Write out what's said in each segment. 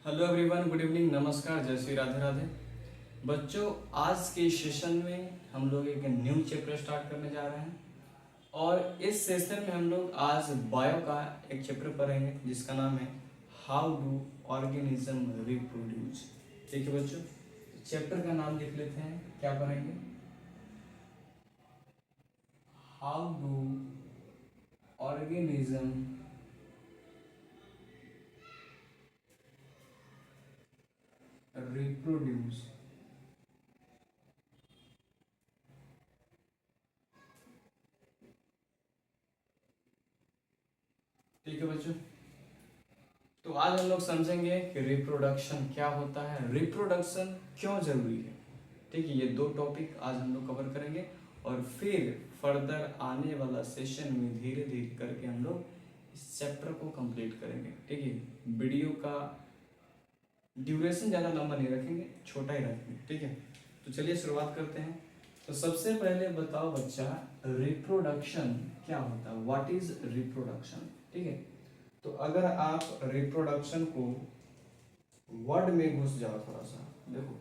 Hello everyone, good evening, नमस्कार, जय श्री राधे राधे। बच्चों, आज के सेशन में हम लोग एक न्यू चैप्टर स्टार्ट करने जा रहे हैं और इस सेशन में हम लोग आज बायो का एक चैप्टर पढ़ेंगे जिसका नाम है हाउ डू ऑर्गेनिज्म रिप्रोड्यूस। ठीक है बच्चों, चैप्टर का नाम लिख लेते हैं। क्या पढ़ेंगे? How do organism reproduce. ठीक है बच्चों, तो आज हम लोग समझेंगे कि रिप्रोडक्शन क्या होता है, रिप्रोडक्शन क्यों जरूरी है। ठीक है, ये दो टॉपिक आज हम लोग कवर करेंगे और फिर फर्दर आने वाला सेशन में धीरे धीरे करके हम लोग इस चैप्टर को कंप्लीट करेंगे। ठीक है, वीडियो का ड्यूरेशन ज़्यादा लंबा नहीं रखेंगे, छोटा ही रखेंगे। ठीक है, तो चलिए शुरुआत करते हैं। तो सबसे पहले बताओ बच्चा, रिप्रोडक्शन क्या होता है? What is reproduction? ठीक है, तो अगर आप रिप्रोडक्शन को वर्ड में घुस जाओ थोड़ा सा, देखो,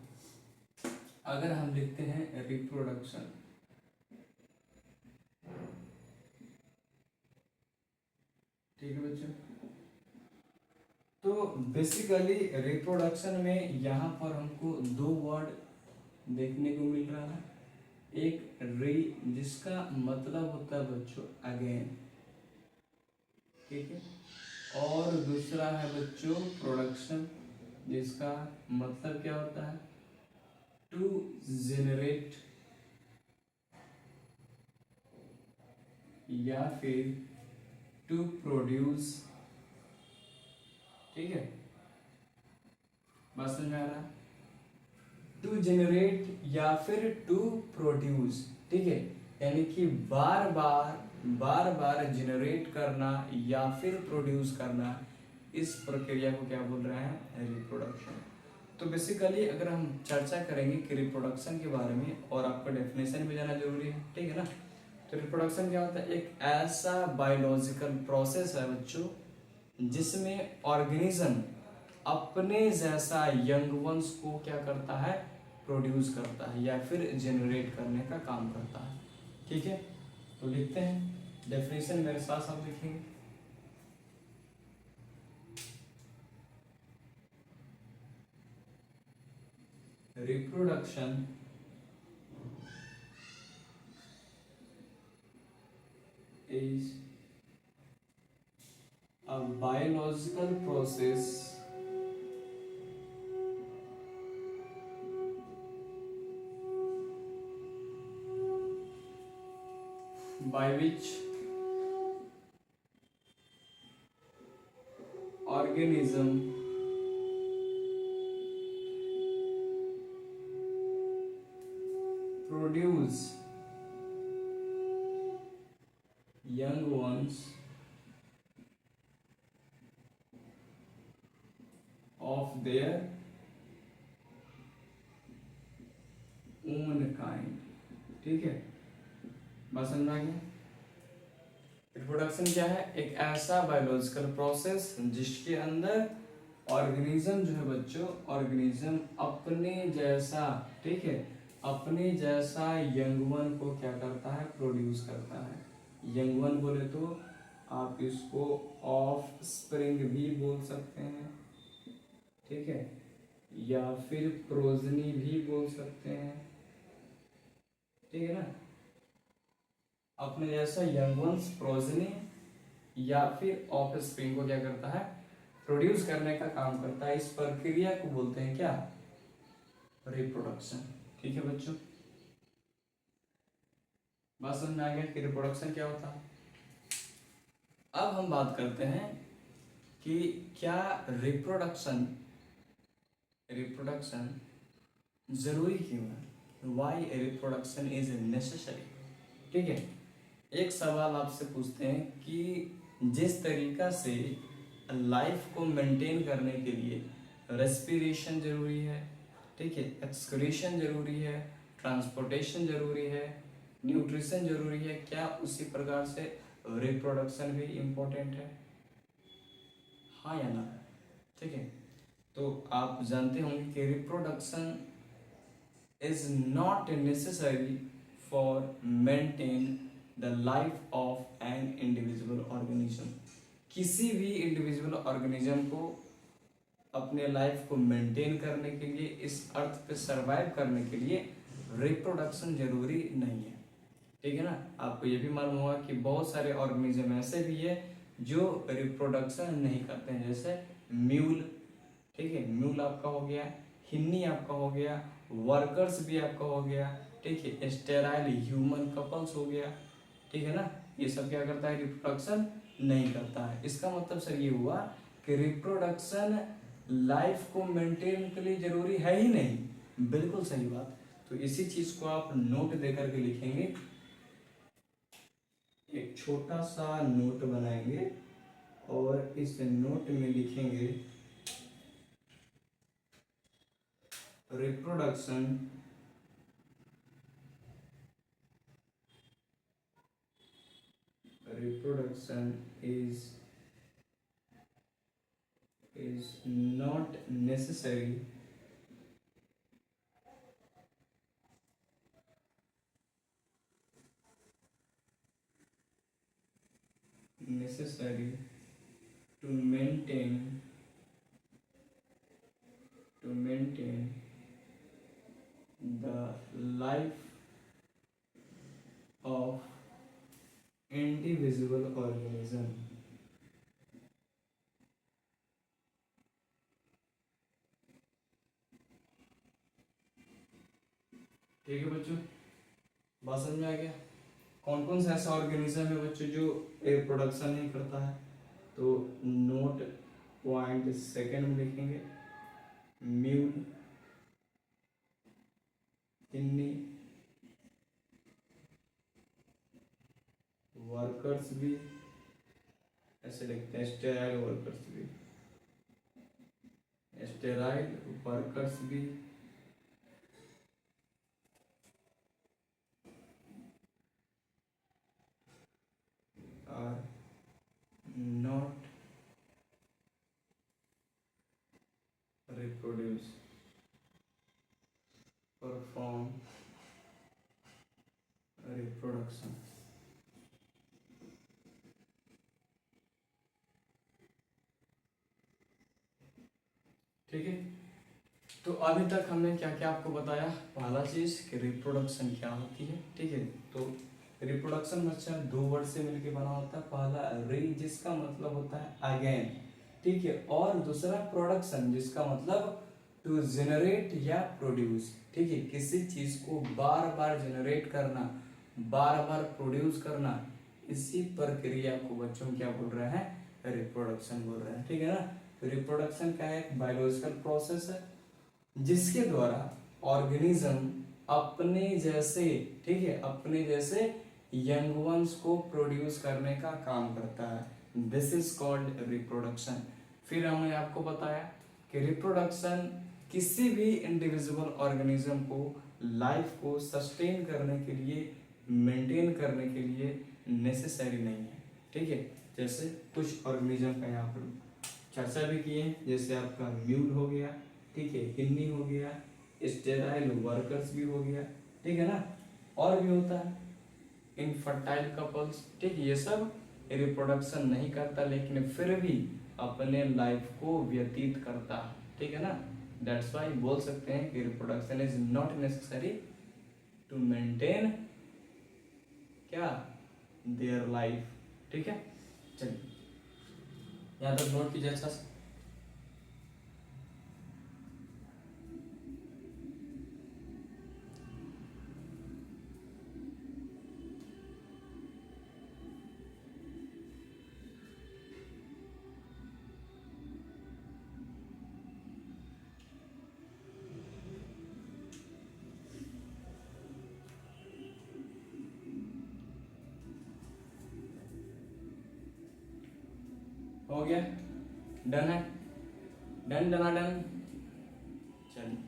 अगर हम लिखते हैं रिप्रोडक्शन, ठीक है बच्चों, तो बेसिकली रिप्रोडक्शन में यहाँ पर हमको दो वर्ड देखने को मिल रहा है। एक री, जिसका मतलब होता है बच्चों अगेन, ठीक है, और दूसरा है बच्चों प्रोडक्शन, जिसका मतलब क्या होता है टू जेनरेट या फिर टू प्रोड्यूस। ठीक है, बात समझ में आ रहा है? टू जेनरेट या फिर टू प्रोड्यूस। ठीक है, यानी कि बार बार जेनरेट करना या फिर प्रोड्यूस करना, इस प्रक्रिया को क्या बोल रहे हैं? रिप्रोडक्शन। तो बेसिकली अगर हम चर्चा करेंगे कि रिप्रोडक्शन के बारे में, और आपका डेफिनेशन भी जाना जरूरी है, ठीक है ना। तो रिप्रोडक्शन क्या होता है? एक ऐसा बायोलॉजिकल प्रोसेस है बच्चों जिसमें ऑर्गेनिज्म अपने जैसा यंग वंस को क्या करता है? प्रोड्यूस करता है या फिर जनरेट करने का काम करता है। ठीक है, तो लिखते हैं डेफिनेशन, मेरे साथ साथ लिखेंगे। Reproduction is a biological process by which organism produce young ones of their own kind। ठीक है, बात समझ में आ गया? रिप्रोडक्शन क्या है? एक ऐसा बायोलॉजिकल प्रोसेस जिसके अंदर ऑर्गेनिज्म जो है बच्चों, ऑर्गेनिज्म अपने जैसा, ठीक है, अपने जैसा यंग वन को क्या करता है? प्रोड्यूस करता है। यंग वन बोले तो आप इसको ऑफ स्प्रिंग भी बोल सकते हैं, ठीक है, या फिर प्रोजनी भी बोल सकते हैं, ठीक है ना। अपने जैसा यंग वंस, प्रोजनी या फिर ऑफ स्प्रिंग को क्या करता है? प्रोड्यूस करने का काम करता है। इस प्रक्रिया को बोलते हैं क्या? रिप्रोडक्शन। ठीक है बच्चों, बात समझ में आ गया कि रिप्रोडक्शन क्या होता है। अब हम बात करते हैं कि क्या रिप्रोडक्शन रिप्रोडक्शन जरूरी क्यों है? Why reproduction is necessary. ठीक है, एक सवाल आपसे पूछते हैं कि जिस तरीका से लाइफ को मेंटेन करने के लिए रेस्पिरेशन जरूरी है, ठीक है, एक्सक्रीशन जरूरी है, ट्रांसपोर्टेशन जरूरी है, न्यूट्रिशन जरूरी है, क्या उसी प्रकार से रिप्रोडक्शन भी इम्पोर्टेंट है? हाँ या ना? ठीक है, तो आप जानते होंगे कि reproduction is not necessary for maintain the life of an individual organism. किसी भी इंडिविजुअल ऑर्गेनिज्म को अपने लाइफ को मेंटेन करने के लिए, इस अर्थ पे सरवाइव करने के लिए रिप्रोडक्शन जरूरी नहीं है, ठीक है ना। आपको ये भी मालूम होगा कि बहुत सारे ऑर्गेनिज्म ऐसे भी है जो रिप्रोडक्शन नहीं करते हैं, जैसे म्यूल, ठीक है, म्यूल आपका हो गया, हिन्नी आपका हो गया, वर्कर्स भी आपका हो गया, ठीक है, स्टेराइल ह्यूमन कपल्स हो गया, ठीक है ना। ये सब क्या करता है, रिप्रोडक्शन नहीं करता है। इसका मतलब सर ये हुआ कि रिप्रोडक्शन लाइफ को मेंटेन के लिए जरूरी है ही नहीं। बिल्कुल सही बात। तो इसी चीज को आप नोट देकर के लिखेंगे, एक छोटा सा नोट बनाएंगे और इस नोट में लिखेंगे reproduction is not necessary to maintain the life of indivisible organism। ठीक है बच्चों, बात समझ में आ गया। कौन कौन सा ऐसा ऑर्गेनिज्म है बच्चों जो रिप्रोडक्शन नहीं करता है, तो नोट पॉइंट सेकंड में लिखेंगे म्यूल, हिन्नी, वर्कर्स भी, ऐसे लिखते हैं स्टेराइल वर्कर्स भी are not reproduce perform reproduction। ठीक है, तो अभी तक हमने क्या क्या आपको बताया। पहला चीज कि रिप्रोडक्शन क्या होती है, ठीक है। तो रिप्रोडक्शन बच्चा दो वर्ड से मिलकर बना होता है। पहला री जिसका मतलब होता है अगेन, ठीक है, और दूसरा प्रोडक्शन जिसका मतलब टू जनरेट या प्रोड्यूस, ठीक है, किसी चीज को बार बार जनरेट करना, बार बार प्रोड्यूस करना, इसी प्रक्रिया को बच्चों क्या बोल रहे हैं, रिप्रोडक्शन बोल रहे हैं, ठीक है ना। तो रिप्रोडक्शन क्या है, एक बायोलॉजिकल प्रोसेस है जिसके द्वारा ऑर्गेनिज्म अपने जैसे, ठीक है, अपने जैसे यंग वंस को प्रोड्यूस करने का काम करता है। This is called reproduction. फिर हमने आपको बताया कि रिप्रोडक्शन किसी भी इंडिविजुअल ऑर्गेनिज्म को लाइफ को सस्टेन करने के लिए, मेंटेन करने के लिए नेसेसरी नहीं है, ठीक है। जैसे कुछ ऑर्गेनिज्म का यहाँ पर चर्चा भी किए, जैसे आपका म्यूल हो गया, ठीक है, हिन्नी हो गया, स्टेराइल वर्कर्स भी हो गया, ठीक है ना, और भी होता है इनफर्टाइल कपल्स, ठीक है। ये सब रिप्रोडक्शन नहीं करता लेकिन फिर भी अपने लाइफ को व्यतीत करता है, ठीक है ना। दैट्स वाई बोल सकते हैं कि reproduction is not necessary to maintain क्या, देयर लाइफ, ठीक है। चलिए यहाँ तक नोट कीजिए अच्छा से। हो गया, डन है, डन डना डन। चलिए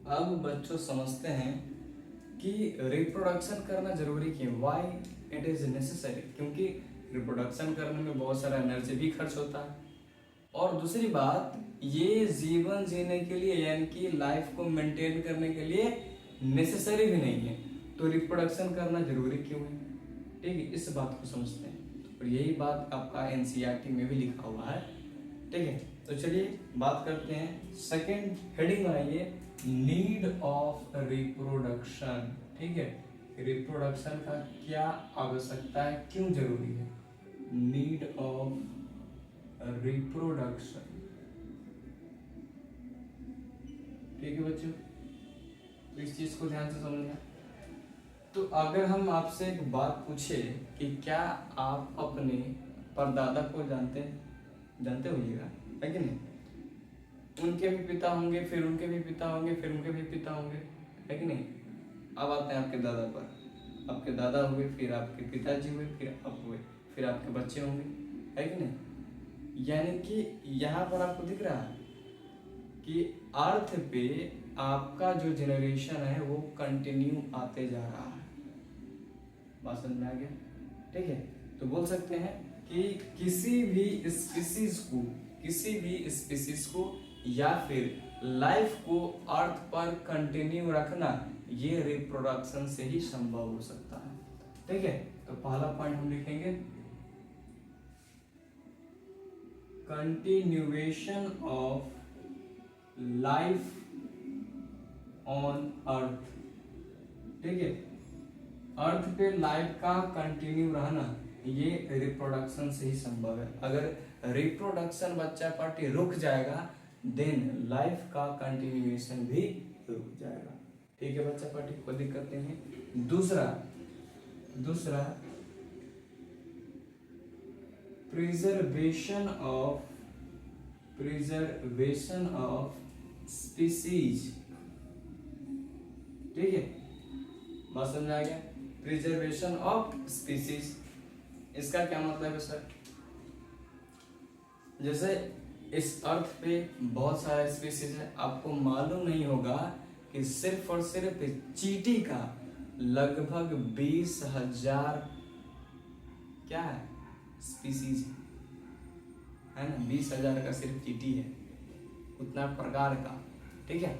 अब बच्चों समझते हैं कि रिप्रोडक्शन करना जरूरी क्यों, वाई इट इज नेसेसरी, क्योंकि रिप्रोडक्शन करने में बहुत सारा एनर्जी भी खर्च होता है, और दूसरी बात ये जीवन जीने के लिए यानी कि लाइफ को मेंटेन करने के लिए नेसेसरी भी नहीं है, तो रिप्रोडक्शन करना जरूरी क्यों है। ठीक है, इस बात को समझते हैं, और यही बात आपका एनसीईआरटी में भी लिखा हुआ है। ठीक है, तो चलिए बात करते हैं, सेकंड हेडिंग बनाइए, नीड ऑफ रिप्रोडक्शन। ठीक है, रिप्रोडक्शन का क्या आवश्यकता है, क्यों जरूरी है, नीड ऑफ रिप्रोडक्शन। ठीक है बच्चों, तो इस चीज को ध्यान से समझना। तो अगर हम आपसे एक बात पूछे कि क्या आप अपने परदादा को जानते होइएगा, है कि नहीं, उनके भी पिता होंगे, फिर उनके भी पिता होंगे, फिर उनके भी पिता होंगे, है कि नहीं। अब आते हैं आपके दादा पर, आपके दादा हुए, फिर आपके पिताजी हुए, फिर आप हुए, फिर आपके बच्चे होंगे, है कि नहीं। यानी कि यहाँ पर आपको दिख रहा है कि अर्थ पे आपका जो जनरेशन है वो कंटिन्यू आते जा रहा है। बात समझ में आ गया। ठीक है, तो बोल सकते हैं कि किसी भी स्पीसीज को या फिर लाइफ को अर्थ पर कंटिन्यू रखना ये रिप्रोडक्शन से ही संभव हो सकता है। ठीक है, तो पहला पॉइंट हम लिखेंगे, continuation of life on earth. ठीक है, अर्थ पे लाइफ का कंटिन्यू रहना ये रिप्रोडक्शन से ही संभव है। अगर रिप्रोडक्शन बच्चा पार्टी रुक जाएगा देन लाइफ का कंटिन्यूएशन भी रुक जाएगा। ठीक है बच्चा पार्टी, कोई दिक्कत नहीं है। दूसरा प्रिजर्वेशन ऑफ स्पीसीज। ठीक है, बात समझ आ गया, प्रिजर्वेशन ऑफ स्पीसीज, इसका क्या मतलब है सर, जैसे इस अर्थ पे बहुत सारे स्पीसीज है, आपको मालूम नहीं होगा कि सिर्फ और सिर्फ चींटी का लगभग 20,000 क्या है स्पीसीज है ना, 20,000 का सिर्फ चींटी है, उतना प्रकार का। ठीक है,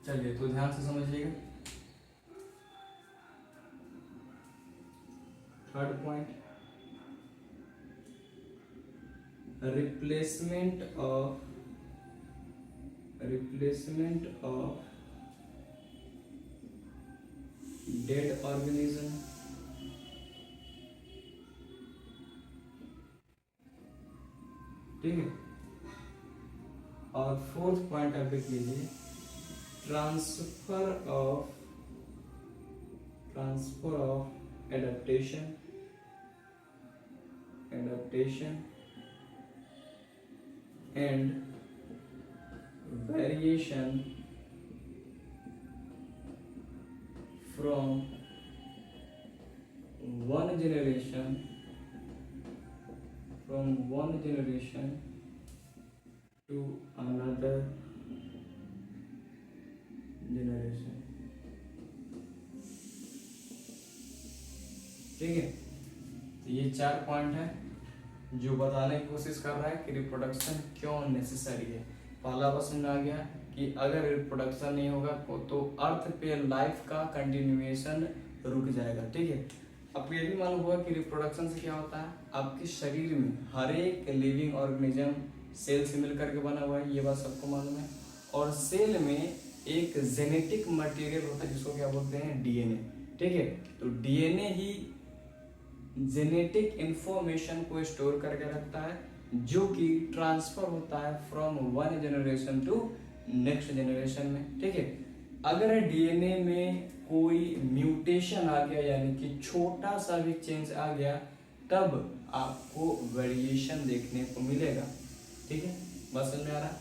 चलिए तो ध्यान से समझिएगा। Third point, replacement of dead organism. ठीक है, और फोर्थ पॉइंट आप देख लीजिए, transfer of adaptation and variation from one generation to another generation। ठीक है, तो ये 4 पॉइंट है जो बताने की कोशिश कर रहा है कि रिप्रोडक्शन क्यों नेसेसरी है। पहला बात समझ आ गया कि अगर रिप्रोडक्शन नहीं होगा तो अर्थ पे लाइफ का कंटिन्यूएशन रुक जाएगा। ठीक है, आपको ये भी मालूम होगा कि रिप्रोडक्शन से क्या होता है, आपके शरीर में हर एक लिविंग ऑर्गेनिज्म सेल से मिलकर के बना हुआ है, ये बात सबको मालूम है। और सेल में एक जेनेटिक मटेरियल होता है जिसको क्या बोलते हैं, डीएनए। ठीक है, तो डीएनए ही जेनेटिक इंफॉर्मेशन को स्टोर करके रखता है जो कि ट्रांसफर होता है from one generation to next generation में। ठीक है, अगर डीएनए में कोई म्यूटेशन आ गया यानी कि छोटा सा भी चेंज आ गया तब आपको वेरिएशन देखने को मिलेगा। ठीक है, बस समझ में आ रहा,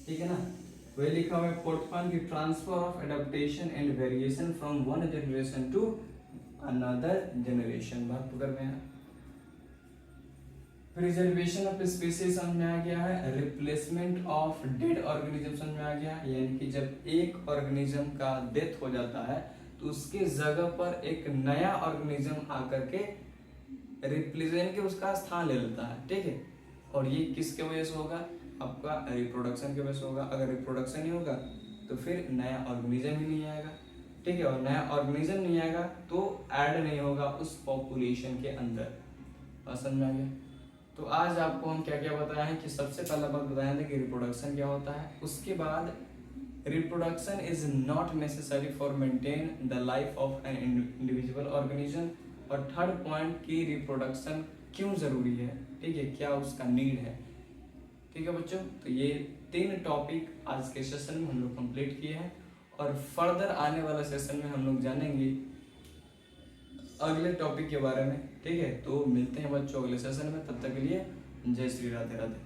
ठीक है ना। वही लिखा हुआ है फोर्थ पॉइंट की transfer of adaptation and variation from one generation to another generation. बात पकड़ में है। प्रिजर्वेशन ऑफ स्पीसीज समझ में आ गया है, रिप्लेसमेंट ऑफ डेड ऑर्गेनिज्म समझ में आ गया है, यानी कि जब एक ऑर्गेनिज्म का डेथ हो जाता है तो उसके जगह पर एक नया ऑर्गेनिज्म आकर के रिप्लेस के उसका स्थान ले लेता है, ठीक है। और ये किसके वजह से होगा, आपका रिप्रोडक्शन की वजह से होगा। अगर रिप्रोडक्शन नहीं होगा तो फिर नया ऑर्गेनिज्म ही नहीं आएगा, ठीक है। और नया ऑर्गेनिज्म नहीं आएगा तो ऐड नहीं होगा उस पॉपुलेशन के अंदर। बात समझ में आ गया। तो आज आपको हम क्या क्या बताए हैं कि सबसे पहला बात बताया था कि रिप्रोडक्शन क्या होता है, उसके बाद reproduction is not necessary for maintain the life of an individual organism, और थर्ड पॉइंट की रिप्रोडक्शन क्यों जरूरी है, ठीक है, क्या उसका नीड है, ठीक है बच्चों। तो ये 3 टॉपिक आज के सेशन में हम लोग कंप्लीट किए हैं, और फर्दर आने वाला सेशन में हम लोग जानेंगे अगले टॉपिक के बारे में, ठीक है। तो मिलते हैं बच्चों अगले सेशन में, तब तक के लिए जय श्री राधे राधे।